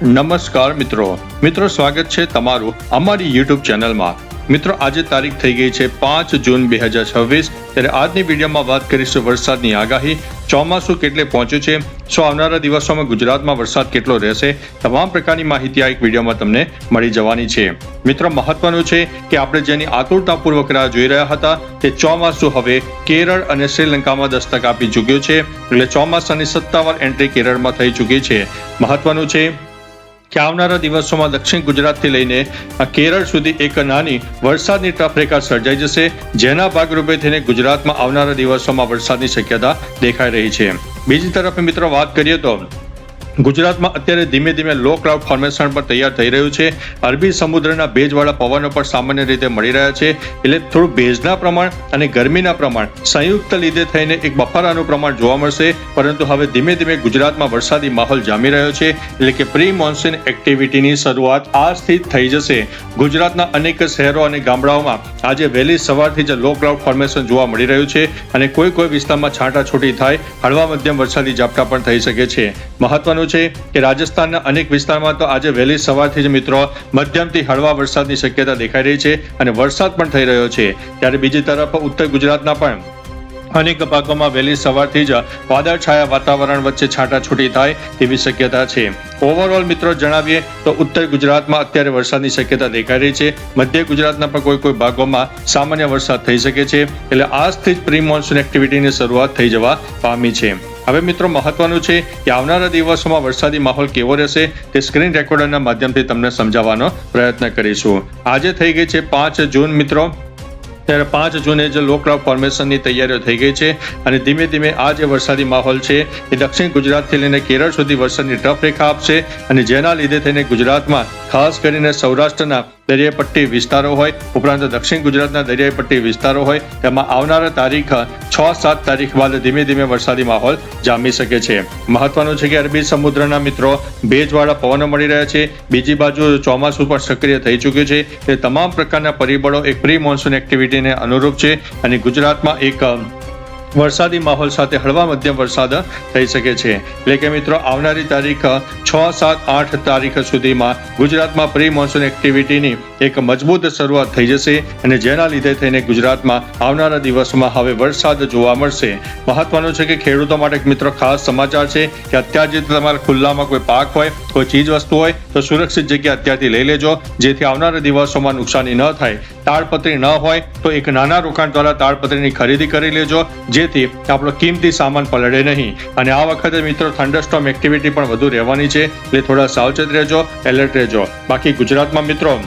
નમસ્કાર મિત્રો સ્વાગત છે તમારું અમારી યુટ્યુબ ચેનલમાં। મિત્રો આજે તારીખ થઈ ગઈ છે 5 જૂન 2026। ત્યારે આજની વિડીયોમાં વાત કરીશું વરસાદની આગાહી। ચોમાસું કેટલે પહોંચ્યું છે, શું આવનારા દિવસોમાં ગુજરાતમાં વરસાદ કેટલો રહેશે, તમામ પ્રકારની માહિતી આ એક વિડીયોમાં તમને મળી જવાની છે। મિત્રો મહત્વનું છે કે આપણે જેની આતુરતાપૂર્વક રાહ જોઈ રહ્યા હતા તે ચોમાસું હવે કેરળ અને શ્રીલંકામાં દસ્તક આપી ચૂક્યું છે। એટલે ચોમાસાની સત્તાવાર એન્ટ્રી કેરળમાં થઈ ચૂકી છે। મહત્વનું છે કે આવનારા દિવસોમાં દક્ષિણ ગુજરાતથી લઈને કેરળ સુધી એક નાની વરસાદની ટફરેખા સર્જાઈ જશે, જેના ભાગરૂપે થઈને ગુજરાતમાં આવનારા દિવસોમાં વરસાદની શક્યતા દેખાઈ રહી છે। બીજી તરફ મિત્રો વાત કરીએ તો ગુજરાતમાં અત્યારે ધીમે ધીમે લો ક્લાઉડ ફોર્મેશન પર તૈયાર થઈ રહ્યું છે। અરબી સમુદ્રના ભેજવાળા પવનો પણ સામાન્ય રીતે મળી રહ્યા છે, એટલે થોડું ભેજના પ્રમાણ અને ગરમીના પ્રમાણ સંયુક્ત લીધે થઈને એક બફારાનું પ્રમાણ જોવા મળશે। પરંતુ હવે ધીમે ધીમે ગુજરાતમાં વરસાદી માહોલ જામી રહ્યો છે, એટલે કે પ્રી મોન્સૂન એક્ટિવિટીની શરૂઆત આજથી થઈ જશે। ગુજરાતના અનેક શહેરો અને ગામડાઓમાં આજે વહેલી સવારથી જ લો ક્લાઉડ ફોર્મેશન જોવા મળી રહ્યું છે અને કોઈ વિસ્તારમાં છાંટાછૂટી થાય, હળવા મધ્યમ વરસાદી ઝાપટા પણ થઈ શકે છે। મહત્વનું છે કે રાજસ્થાનના અનેક વિસ્તારમાં તો આજે વહેલી સવારથી જ મિત્રો મધ્યમથી હળવા વરસાદની શક્યતા દેખાઈ રહી છે અને વરસાદ પણ થઈ રહ્યો છે। ત્યારે બીજી તરફ ઉત્તર ગુજરાતના પણ અનેક ભાગોમાં વહેલી સવારથી જ વાદળછાયા વાતાવરણ વચ્ચે છાંટાછૂટી થાય તેવી શક્યતા છે। ઓવરઓલ મિત્રો જણાવીએ તો ઉત્તર ગુજરાતમાં અત્યારે વરસાદની શક્યતા દેખાઈ રહી છે। મધ્ય ગુજરાતના પણ કોઈ ભાગોમાં સામાન્ય વરસાદ થઈ શકે છે, એટલે આજથી જ પ્રી મોન્સૂન એક્ટિવિટીની શરૂઆત થઈ જવા પામી છે। હવે મિત્રો મહત્વનું છે કે આવનારા દિવસોમાં વરસાદી માહોલ કેવો રહેશે તે સ્ક્રીન રેકોર્ડરના માધ્યમથી તમને સમજાવવાનો પ્રયત્ન કરીશું। આજે થઈ ગઈ છે 5 જૂન મિત્રો। ત્યારે 5 જૂને જ લો ક્લાઉડ ફોર્મેશનની તૈયારીઓ થઈ ગઈ છે અને ધીમે ધીમે આ જે વરસાદી માહોલ છે એ દક્ષિણ ગુજરાતથી લઈને કેરળ સુધી વરસાદની ટફ રેખા આપશે અને જેના લીધે થઈને ગુજરાતમાં ખાસ કરીને સૌરાષ્ટ્રના દરિયાઈ પટ્ટી વિસ્તારો હોય ઉપરાંત દક્ષિણ ગુજરાતના દરિયાઈ પટ્ટી વિસ્તારો હોય તેમાં આવનારા તારીખ 6-7 તારીખ બાદ ધીમે ધીમે વરસાદી માહોલ જામી શકે છે। મહત્વનું છે કે અરબી સમુદ્રના મિત્રો ભેજવાળા પવનો મળી રહ્યા છે, બીજી બાજુ ચોમાસું પણ સક્રિય થઈ ચૂક્યું છે। તે તમામ પ્રકારના પરિબળો એક પ્રી મોન્સૂન એક્ટિવિટીને અનુરૂપ છે અને ગુજરાતમાં એક વરસાદી માહોલ સાથે હળવા મધ્યમ વરસાદ થઈ શકે છે। એટલે કે મિત્રો આવનારી તારીખ 6, 7, 8 તારીખ સુધીમાં ગુજરાતમાં પ્રી મોન્સૂન એક્ટિવિટીની એક મજબૂત શરૂઆત થઈ જશે અને જેના લીધે થઈને ગુજરાતમાં આવનારા દિવસોમાં હવે વરસાદ જોવા મળશે। મહત્વનું છે કે ખેડૂતો માટે મિત્રો ખાસ સમાચાર છે કે અત્યાર જે તમારા ખુલ્લામાં કોઈ પાક હોય, કોઈ ચીજ વસ્તુ હોય તો સુરક્ષિત જગ્યા અત્યારથી લઈ લેજો, જેથી આવનારા દિવસોમાં નુકસાની ન થાય। તાડપત્રી ન હોય તો એક નાના રોકાણ દ્વારા તાડપત્રીની ખરીદી કરી લેજો, જેથી આપણો કિંમતી સામાન પલળે નહીં। અને આ વખતે મિત્રો થંડરસ્ટોર્મ એક્ટિવિટી પણ વધુ રહેવાની છે, એટલે થોડા સાવચેત રહેજો, એલર્ટ રહેજો। બાકી ગુજરાતમાં મિત્રો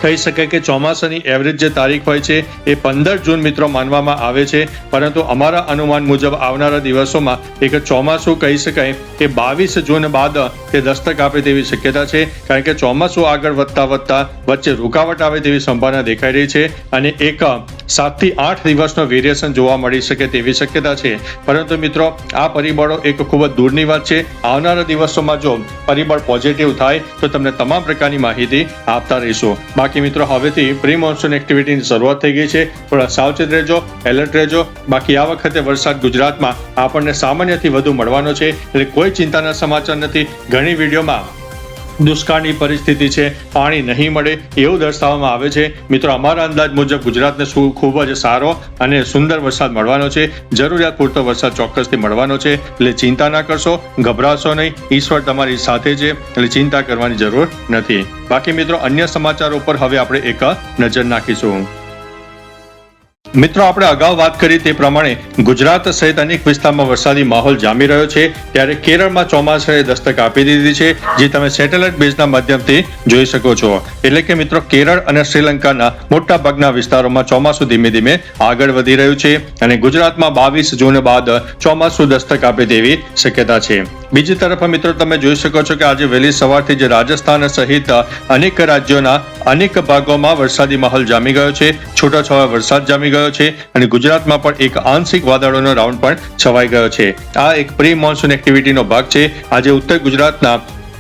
કહી શકાય કે ચોમાસાની એવરેજ જે તારીખ હોય છે એ 15 જૂન મિત્રો માનવામાં આવે છે, પરંતુ અમારા અનુમાન મુજબ આવનારા દિવસોમાં એક ચોમાસું કહી શકાય કે 22 જૂન બાદ તે દસ્તક આપે તેવી શક્યતા છે, કારણ કે ચોમાસું આગળ વધતા વચ્ચે રૂકાવટ આવે તેવી સંભાવના દેખાઈ રહી છે અને એક 7 થી 8 દિવસનો વેરિએશન જોવા મળી શકે તેવી શક્યતા છે। પરંતુ મિત્રો આ પરિબળો એક ખૂબ જ દૂરની વાત છે। આવનારા દિવસોમાં જો પરિબળ પોઝિટિવ થાય તો તમને તમામ પ્રકારની માહિતી આપતા રહીશું। બાકી મિત્રો હવેથી પ્રી મોન્સૂન એક્ટિવિટીની શરૂઆત થઈ ગઈ છે, થોડા સાવચેત રહેજો, એલર્ટ રહેજો। બાકી આ વખતે વરસાદ ગુજરાતમાં આપણને સામાન્યથી વધુ મળવાનો છે, એટલે કોઈ ચિંતાના સમાચાર નથી। ઘણી વિડીયોમાં દુષ્કાળની પરિસ્થિતિ છે, પાણી નહીં મળે એવું દર્શાવવામાં આવે છે। મિત્રો અમારા અંદાજ મુજબ ગુજરાતને ખૂબ જ સારો અને સુંદર વરસાદ મળવાનો છે, જરૂરિયાત પૂરતો વરસાદ ચોક્કસથી મળવાનો છે, એટલે ચિંતા ના કરશો, ગભરાશો નહીં, ઈશ્વર તમારી સાથે છે, એટલે ચિંતા કરવાની જરૂર નથી। બાકી મિત્રો અન્ય સમાચારો પર હવે આપણે એક નજર નાખીશું। મિત્રો આપણે અગાઉ વાત કરી તે પ્રમાણે ગુજરાત સહિત અનેક વિસ્તારમાં વરસાદી માહોલ જામી રહ્યો છે, ત્યારે કેરળમાં ચોમાસાએ દસ્તક આપી દીધી છે, જે તમે સેટેલાઇટ બેઝના માધ્યમથી જોઈ શકો છો। એટલે કે મિત્રો કેરળ અને શ્રીલંકાના મોટા ભાગના વિસ્તારોમાં ચોમાસું ધીમે ધીમે આગળ વધી રહ્યું છે અને ગુજરાતમાં 22 જૂન બાદ ચોમાસું દસ્તક આપે તેવી શક્યતા છે। બીજી તરફ મિત્રો તમે જોઈ શકો છો કે આજે વહેલી સવારથી જ રાજસ્થાન સહિત અનેક રાજ્યોના અનેક ભાગોમાં વરસાદી માહોલ જામી ગયો છે, છૂટાછવાયા વરસાદ જામી ગયો છે અને ગુજરાતમાં પણ એક આંશિક વાદળોનો રાઉન્ડ પણ છવાઈ ગયો છે। આ એક પ્રી મોન્સૂન એક્ટિવિટીનો ભાગ છે। આજે ઉત્તર ગુજરાતના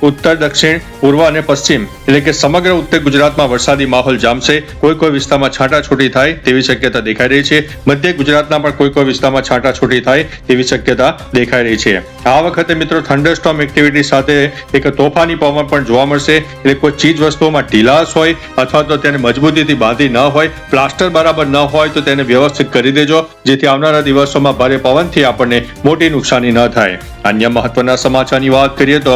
ઉત્તર, દક્ષિણ, પૂર્વ અને પશ્ચિમ એટલે કે સમગ્ર ઉત્તર ગુજરાતમાં વરસાદી માહોલ જામશે. કોઈ વિસ્તારમાં છાંટાછૂટી થાય તેવી શક્યતા દેખાઈ રહી છે. મધ્ય ગુજરાતના પણ કોઈ વિસ્તારમાં છાંટાછૂટી થાય તેવી શક્યતા દેખાઈ રહી છે. આ વખતે મિત્રો થંડરસ્ટોર્મ એક્ટિવિટી સાથે એક તોફાની પવન પણ જોવા મળશે. એટલે કોઈ ચીજ વસ્તુઓમાં ઢીલાશ હોય અથવા તો તેને મજબૂતીથી બાંધી ન હોય, પ્લાસ્ટર બરાબર ન હોય તો તેને વ્યવસ્થિત કરી દેજો, જેથી આવનારા દિવસોમાં ભારે પવનથી આપણને મોટી નુકસાની ન થાય. અન્ય મહત્વના સમાચારની વાત કરીએ તો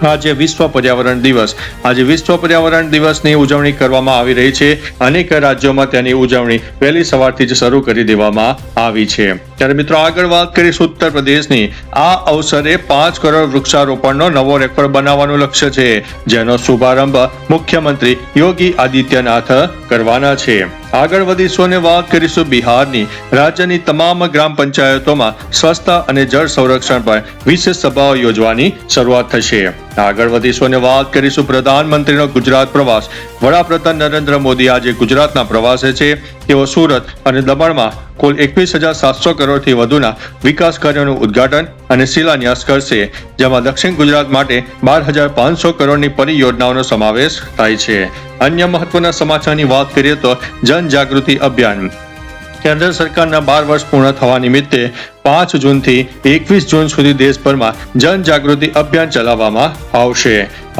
આજે વિશ્વ પર્યાવરણ દિવસ. આજે વિશ્વ પર્યાવરણ દિવસની ઉજવણી કરવામાં આવી રહી છે. અનેક રાજ્યોમાં તેની ઉજવણી વહેલી સવારથી જ શરૂ કરી દેવામાં આવી છે. ત્યારે મિત્રો આગળ વાત કરીશું ઉત્તર પ્રદેશની. આ અવસરે 5 કરોડ વૃક્ષારોપણનો નવો રેકોર્ડ બનાવવાનું લક્ષ્ય છે, જેનો શુભારંભ મુખ્યમંત્રી યોગી આદિત્યનાથ કરવાના છે. આગળ વધીશું અને વાત કરીશું બિહારની. રાજ્યની તમામ ગ્રામ પંચાયતોમાં સ્વચ્છતા અને જળ સંરક્ષણ પર વિશેષ સભાઓ યોજવાની શરૂઆત થશે. આગળ વધીશું અને વાત કરીશું પ્રધાનમંત્રીનો ગુજરાત પ્રવાસ. વડાપ્રધાન નરેન્દ્ર મોદી આજે ગુજરાતના પ્રવાસે છે. તેઓ સુરત અને દમણમાં કુલ 21,700 કરોડથી વધુના વિકાસ કાર્યોનું ઉદ્ઘાટન અને શિલાન્યાસ કરશે, જેમાં દક્ષિણ ગુજરાત માટે 12,500 કરોડની પરિયોજનાઓનો સમાવેશ થાય છે. અન્ય મહત્વના સમાચારની વાત કરીએ તો જનજાગૃતિ અભિયાન. કેન્દ્ર સરકારના 12 વર્ષ પૂર્ણ થવા નિમિત્તે 5 જૂનથી 21 જૂન સુધી દેશભરમાં જનજાગૃતિ અભિયાન ચલાવવામાં આવશે.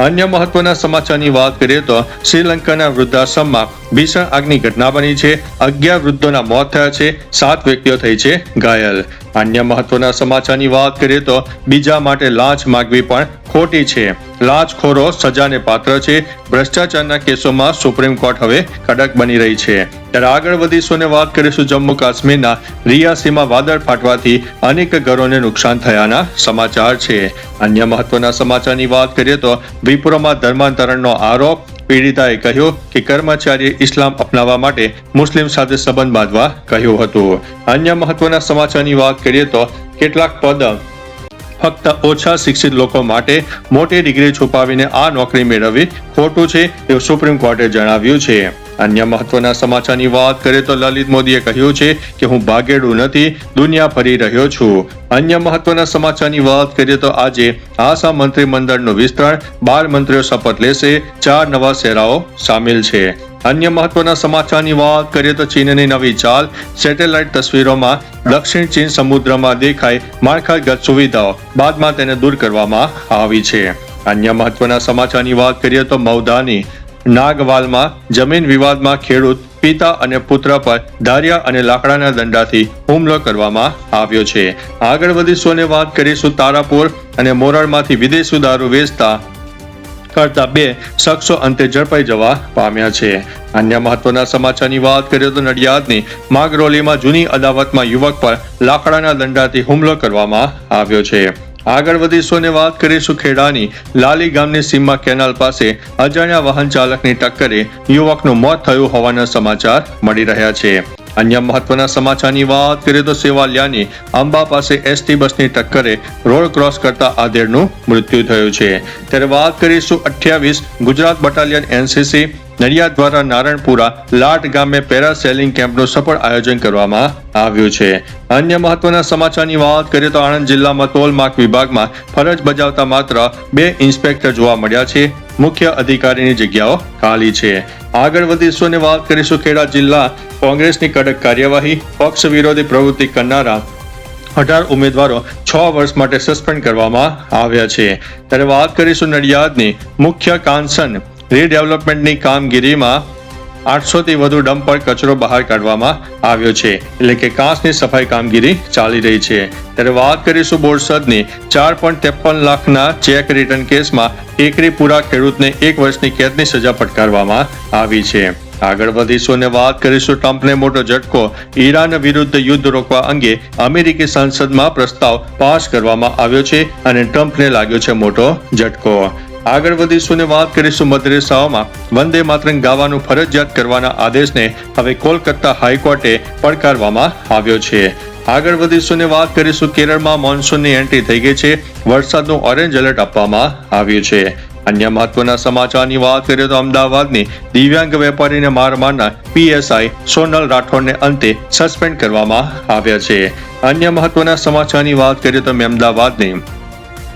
અન્ય મહત્વના સમાચારની વાત કરીએ તો શ્રીલંકાના વૃદ્ધાશ્રમમાં ભીષણ આગની ઘટના બની છે. 11 વૃદ્ધોના મોત થયા છે, 7 વ્યક્તિઓ થઈ છે ઘાયલ. અન્ય મહત્વના સમાચારની વાત કરીએ તો બીજા માટે લાંચ માંગવી પણ ખોટી છે. લાંચખોરો સજાને પાત્ર છે. ભ્રષ્ટાચારના કેસોમાં સુપ્રીમ કોર્ટ હવે કડક બની રહી છે. ત્યારે આગળ વધીશું અને વાત કરીશું જમ્મુ કાશ્મીરના રિયાસીમાં વાદળ ફાટવાથી અનેક ઘરોને નુકસાન થયાના સમાચાર છે. અન્ય મહત્વના સમાચારની વાત કરીએ તો વિપ્રોમાં ધર્માંતરણનો આરોપ. પીડિતાએ કહ્યું કે કર્મચારીએ ઇસ્લામ અપનાવવા માટે મુસ્લિમ સાથે સંબંધ બાંધવા કહ્યું હતું. અન્ય મહત્વના સમાચારની વાત કરીએ તો કેટલાક પદ ફક્ત ઓછા શિક્ષિત લોકો માટે મોટી ડિગ્રી છુપાવીને આ નોકરી મેળવવી ખોટું છે, એવું સુપ્રીમ કોર્ટે જણાવ્યું છે. અન્ય મહત્વના સમાચારની વાત કરીએ તો લલિત મોદીએ કહ્યું છે કે હું ભાગેડું નથી, દુનિયા ફરી રહ્યો છું. અન્ય મહત્વના સમાચારની વાત કરીએ તો આજે આસામ મંત્રીમંડળનું વિસ્તરણ. 12 મંત્રીઓ શપથ લેશે, 4 નવા ચહેરાઓ સામેલ છે. અન્ય મહત્વના સમાચારની વાત કરીએ તો ચીનની નવી ચાલ. સેટેલાઇટ તસવીરોમાં દક્ષિણ ચીન સમુદ્રમાં દેખાય માળખાગત સુવિધાઓ, બાદમાં તેને દૂર કરવામાં આવી છે. અન્ય મહત્વના સમાચારની વાત કરીએ તો મૌદાની નાગવાલમાં જમીન વિવાદમાં ખેડૂત પિતા અને પુત્ર પર ધારિયા અને લાકડાના દંડાથી હુમલો કરવામાં આવ્યો છે. આગળ વધીશું અને વાત કરીશું તારાપુર અને મોરડમાંથી વિદેશી દારૂ વેચતા કરતા 2 શખ્સો અંતે ઝડપાઈ જવા પામ્યા છે. અન્ય મહત્વના સમાચારની વાત કરીએ તો નડિયાદની માગરોલીમાં જૂની અદાવતમાં યુવક પર લાકડાના દંડાથી હુમલો કરવામાં આવ્યો છે. આગળ વધીશું અને વાત કરીશું ખેડાની લાલી ગામની સીમા કેનાલ પાસે અજાણ્યા વાહન ચાલકની ટક્કરે યુવકનું મોત થયું હોવાના સમાચાર મળી રહ્યા છે. અન્ય મહત્વના સમાચારની વાત કરીએ તો સેવાલિયાની અંબા પાસે એસટી બસની ટક્કરે રોડ ક્રોસ કરતા આધેડનું મૃત્યુ થયું છે. ત્યારે વાત કરીશું 28 ગુજરાત બટાલિયન એનસીસી નડિયાદ દ્વારા નારણપુરા લાટ ગામે પેરાસેલિંગ કેમ્પનું સફળ આયોજન કરવામાં આવ્યું છે. અન્ય મહત્વના સમાચારની વાત કરીએ તો આણંદ જિલ્લામાં તોલમાક વિભાગમાં ફરજ બજાવતા માત્ર 2 ઇન્સ્પેક્ટર જોવા મળ્યા છે. મુખ્ય અધિકારીની જગ્યાઓ ખાલી છે. આગળ વધીશું અને વાત કરીશું ખેડા જિલ્લા કોંગ્રેસની કડક કાર્યવાહી. પક્ષ વિરોધી પ્રવૃત્તિ કરનારા 18 ઉમેદવારો 6 વર્ષ માટે સસ્પેન્ડ કરવામાં આવ્યા છે. ત્યારે વાત કરીશું નડિયાદની મુખ્ય કાંસન રીડેવલપમેન્ટની કામગીરીમાં 800 થી વધુ ડમ્પર કચરો બહાર કાઢવામાં આવ્યો છે, એટલે કે કાંસની સફાઈ કામગીરી ચાલી રહી છે. ત્યારે વાત કરીશું બોરસદની 4.53 લાખના ચેક રિટર્ન કેસમાં ટેકરીપુરા ખેડૂતને 1 વર્ષની કેદની સજા ફટકારવામાં આવી છે. આગળ વધીશું અને વાત કરીશું ટ્રમ્પને મોટો ઝટકો. ઈરાન વિરુદ્ધ યુદ્ધ રોકવા અંગે અમેરિકી સંસદમાં પ્રસ્તાવ પાસ કરવામાં આવ્યો છે અને ટ્રમ્પને લાગ્યો છે મોટો ઝટકો. આગળ વધીશું ને વાત કરીશું મદ્રેસાઓમાં વંદે માતરમ ગાવાનું ફરજિયાત કરવાના આદેશને હવે કોલકાતા હાઈકોર્ટે પડકારવામાં આવ્યો છે. આગળ વધીશું ને વાત કરીશું કેરળમાં મોન્સૂનની એન્ટ્રી થઈ ગઈ છે. વરસાદનું ઓરેન્જ એલર્ટ આપવામાં આવ્યું છે. અન્ય મહત્વના સમાચારની વાત કરીએ તો અમદાવાદની દિવ્યાંગ વેપારીને માર મારનાર પીએસઆઈ સોનલ રાઠોડને અંતે સસ્પેન્ડ કરવામાં આવ્યા છે. અન્ય મહત્વના સમાચારની વાત કરીએ તો અમદાવાદની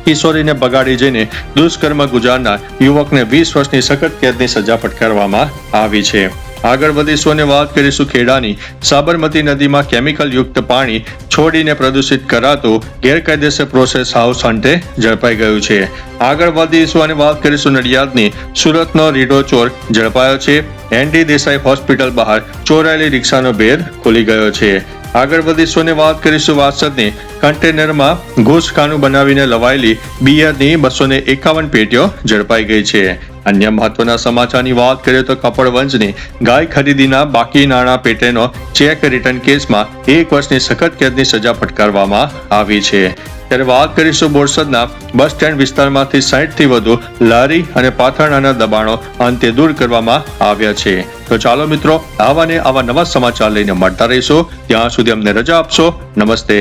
કિશોરીને બગાડી જઈને દુષ્કર્મ ગુજારનાર યુવકને 20 વર્ષની સખત કેદની સજા ફટકારવામાં આવી છે. આગળ વધીશું અને વાત કરીશું ખેડાની. સાબરમતી નદીમાં કેમિકલ યુક્ત પાણી છોડીને પ્રદૂષિત કરાતું ગેરકાયદેસર પ્રોસેસ હાઉસ અંતે ઝડપાઈ ગયું છે. આગળ વધીશું અને વાત કરીશું નડિયાદની. સુરતનો રીઢો ચોર ઝડપાયો છે. એનડી દેસાઈ હોસ્પિટલ બહાર ચોરાયેલી રિક્ષાનો ભેદ ખુલી ગયો છે. આગળ વધીશું અને વાત કરીશું વાસદની. કન્ટેનરમાં ઘૂસખાનું બનાવીને લવાયેલી બિયરની 251 પેટીઓ ઝડપાઈ ગઈ છે. અન્ય મહત્વના સમાચારની વાત કરીએ તો કપડવંજની ગાય ખરીદીના બાકી નાણાં પેટેનો ચેક રિટર્ન કેસમાં 1 વર્ષની સખત કેદની સજા ફટકારવામાં આવી છે. ત્યારે વાત કરીશું બોરસદના બસ સ્ટેન્ડ વિસ્તારમાંથી 60 થી વધુ લારી અને પાથરણાના દબાણો અંતે દૂર કરવામાં આવ્યા છે. તો ચાલો મિત્રો, આવા નવા સમાચાર લઈને મળતા રહીશું. ત્યાં સુધી અમને રજા આપશો. નમસ્તે.